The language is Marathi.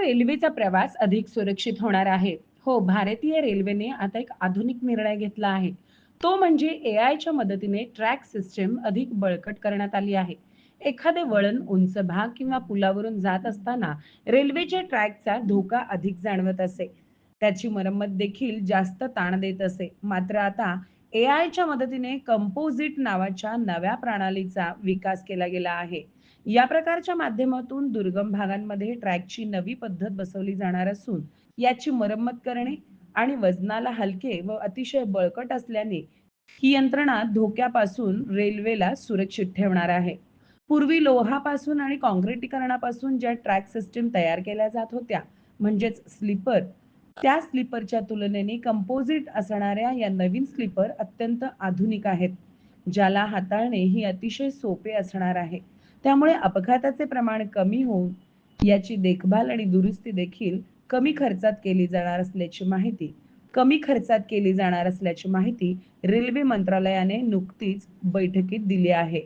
रेल्वेचा प्रवास अधिक सुरक्षित होणार आहे. हो, भारतीय रेल्वेने आता एक आधुनिक निर्णय घेतला आहे. तो म्हणजे एआयच्या मदतीने ट्रॅक सिस्टीम अधिक बळकट करण्यात आली आहे. एखादे वळण, उंच भाग किंवा पुलावरून जात असताना रेल्वेच्या ट्रॅकचा धोका अधिक जाणवत असे. त्याची मरम्मत देखील जास्त ताण देत असे. मात्र आता एआयच्या मदतीने कंपोझिट नावाच्या नव्या प्रणालीचा विकास केला गेला आहे. या प्रकारच्या माध्यमातून दुर्गम भागांमध्ये ट्रॅकची नवी पद्धत बसवली जाणार असून याची मरम्मत करणे आणि वजनाला हलके व अतिशय बळकट असल्याने ही यंत्रणा धोक्यापासून रेल्वेला सुरक्षित ठेवणार आहे. पूर्वी लोहापासून आणि काँक्रिटीकरणापासून ज्या ट्रॅक सिस्टीम तयार केल्या जात होत्या, म्हणजेच स्लीपर, त्या स्लीपरच्या तुलनेने कंपोजिट असणाऱ्या या नवीन स्लीपर अत्यंत आधुनिक आहेत, ज्याला हाताळणे ही अतिशय सोपे असणार आहे. त्यामुळे अपघाताचे प्रमाण कमी होऊन याची देखभाल आणि दुरुस्ती देखील कमी खर्चात केली जाणार असल्याची माहिती रेल्वे मंत्रालयाने नुकतीच बैठकीत दिली आहे.